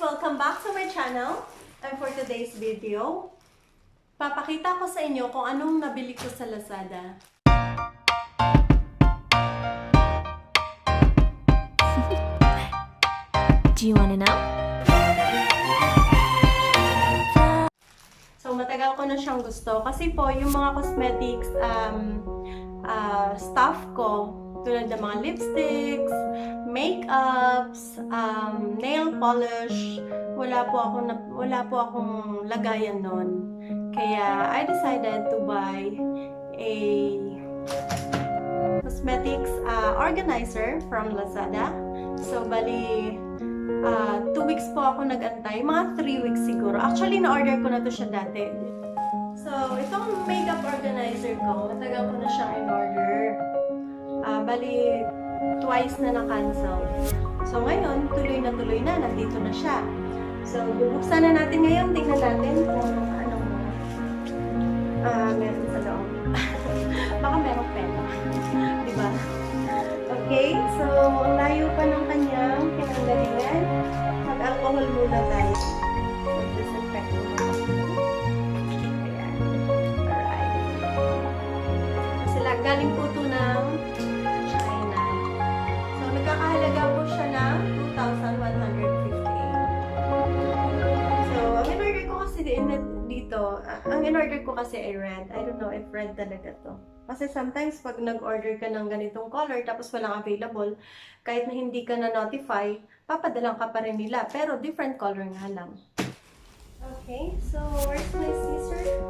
Welcome back to my channel. And for today's video, papakita ko sa inyo kung anong nabili ko sa Lazada. Do you wanna know? So, matagal ko na siyang gusto. Kasi po, yung mga cosmetics stuff ko, tulad ng mga lipsticks, makeups, nail polish, wala po akong lagayan nun. Kaya, I decided to buy a cosmetics organizer from Lazada. So, bali, 2 weeks po ako nag-antay. Mga 3 weeks siguro. Actually, na-order ko na to siya dati. So, itong makeup organizer ko, matagal ko na siyang in-order. Bali, twice na na-cancel. So, ngayon, tuloy na, nandito na siya. So, bubuksan na natin ngayon. Tingnan natin kung anong meron sa loob. Baka merong pera. Diba? Okay, so, ang layo pa ng kanyang pinanggalingan. Mag-alcohol muna tayo. Mag-disinfect muna. Ayan. Alright. Sila, galing po ito ng China. So, nagkakahalaga po siya ng 2,158. So, ang in-order ko kasi dito, ang in-order ko kasi ay red. I don't know if red talaga to. Kasi sometimes, pag nag-order ka ng ganitong color, tapos walang available, kahit na hindi ka na-notify, papadalang ka pa rin nila. Pero different color nga lang. Okay, so where's my scissor?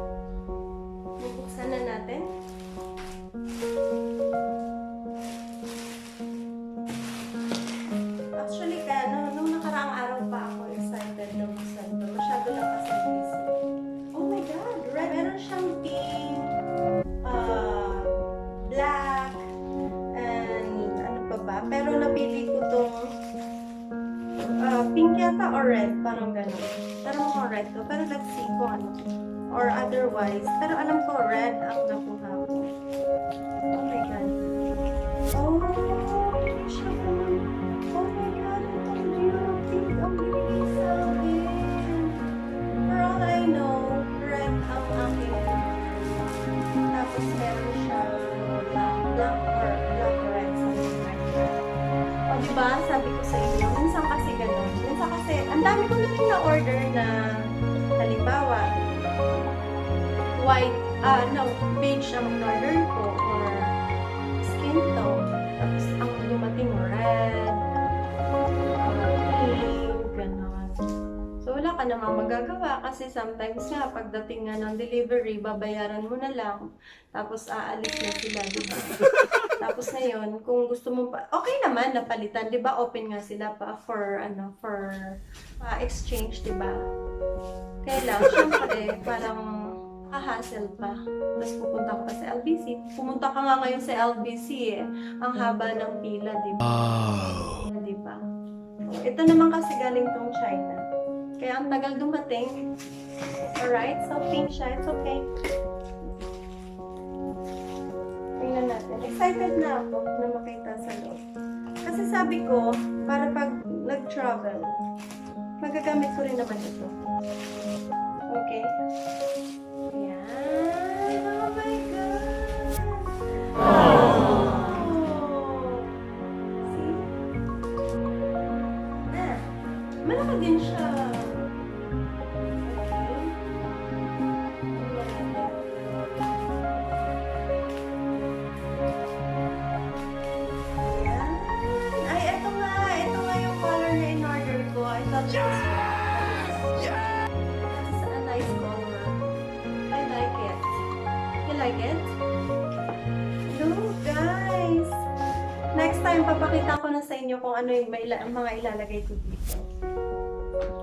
Bubuksan na natin. Actually, nung nakaraang araw pa ako excited na buksan to. Masyado lang kasi busy. Oh my God! Red! Meron siyang pink, black, and ano pa ba? Pero napili ko tong pink yata or red, parang gano'n. Pero mga red to. Pero let's see kung ano. Or otherwise. Pero alam ko red ang nakuha ko. Oh my God. Oh, siya naman. Oh my God, ang beauty. Ang bilis sa akin. For all I know, red ang aking. Tapos meron siya black or red, something like that. O diba, sabi ko sa inyo, minsan kasi gano'n. Minsan kasi, ang dami ko na rin na-order na, halimbawa, white, beige ang in-order ko, or skin tone. Tapos, ang dumating red, pink, gano'n. So, wala ka namang magagawa kasi sometimes nga, pagdating nga ng delivery, babayaran mo na lang, tapos aalis na sila, diba? Tapos ngayon, kung gusto mo pa, okay naman napalitan, 'di ba? Open nga sila pa for exchange, 'di ba? Kaya lang, syempre, parang hassle pa. Tapos pupunta ka pa sa LBC. Pumunta ka nga ngayon sa LBC eh. Ang haba ng pila, 'di ba? Di ba? Ito naman kasi galing tong China. Kaya ang tagal dumating. Alright, so pink siya. It's okay. Tingnan natin. Excited na ako na makita sa loob. Kasi sabi ko, para pag nag-travel, magagamit ko rin naman ito. Okay? Ayan. Oh my God! Oh! See? Malaki din siya. Like it? Look, guys! Next time, papakita ko na sa inyo kung ano yung mga ilalagay ko dito.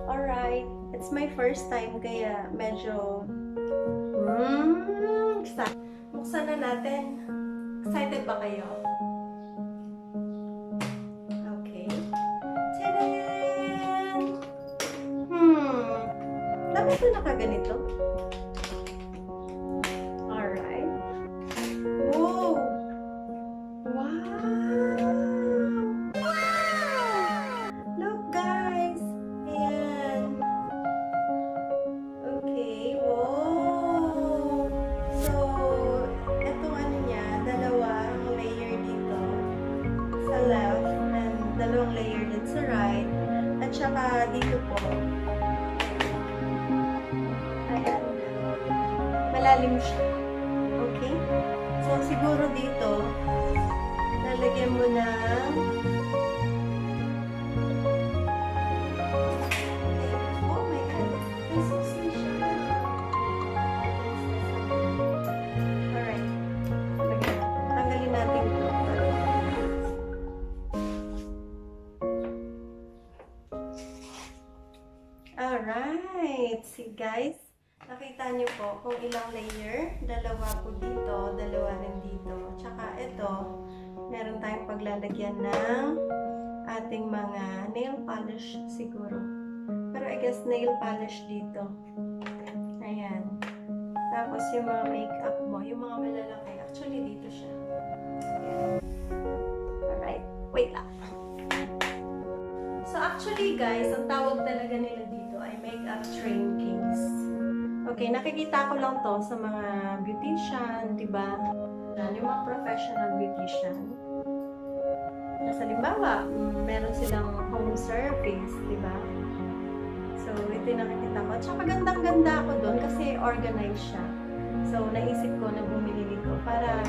Alright. It's my first time, kaya medyo excited. Buksan na natin. Excited ba kayo? Okay. Tadaan! Dami ko nakaganito. Look guys! Ayan. here and sa right. At saka dito po. Ayan. Malalim siya. Okay? So, siguro dito, lalagyan mo ng oh my God. May susi siya. Alright. Tanggalin natin ito. Alright. See guys. Nakita niyo po kung ilang layer. Dalawa po dito, dalawa rin dito. Tsaka ito, meron tayong paglalagyan ng ating mga nail polish siguro. Pero I guess nail polish dito. Ayan. Tapos yung mga makeup mo, yung mga malalaki, actually dito siya. Ayan. Alright. Wait lang. So actually guys, ang tawag talaga nila dito ay makeup train case. Okay, nakikita ko lang to sa mga beautician, diba? Yung mga professional beautician. Nasa limbawa, meron silang home service, diba? So, ito yung nakikita ko. At saka gandang-ganda ako doon kasi organized siya. So, naisip ko na bumili nito para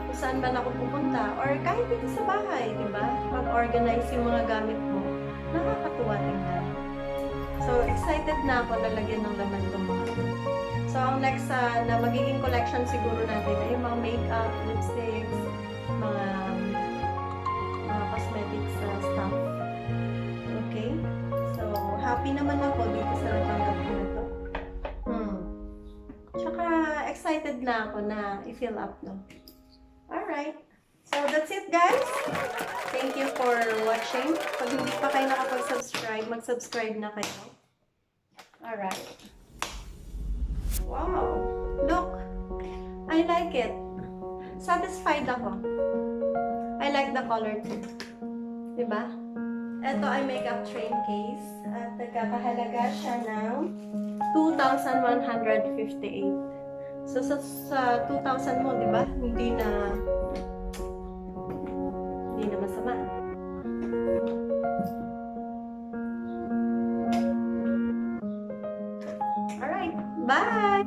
kung saan man ako pupunta or kahit dito sa bahay, diba? Pag-organize yung mga gamit mo, nakakatuwa tingnan. So, excited na ako na lagyan ng laman itong mga ito. So, ang next na magiging collection siguro natin ay yung mga makeup, lipsticks, mga cosmetics stuff. Okay? So, happy naman ako dito sa natanggap ko na ito. Tsaka, excited na ako na i-fill up to. Alright. So, that's it guys. Thank you for watching. Pag hindi pa kayo nakapag-subscribe, mag-subscribe na kayo. Alright. Wow. Look. I like it. Satisfied ako. I like the color too. Diba? Ito ay makeup train case. At nagkakahalaga siya ng 2,158. So, sa 2,000 mo, diba? Hindi na masama. Alright, bye!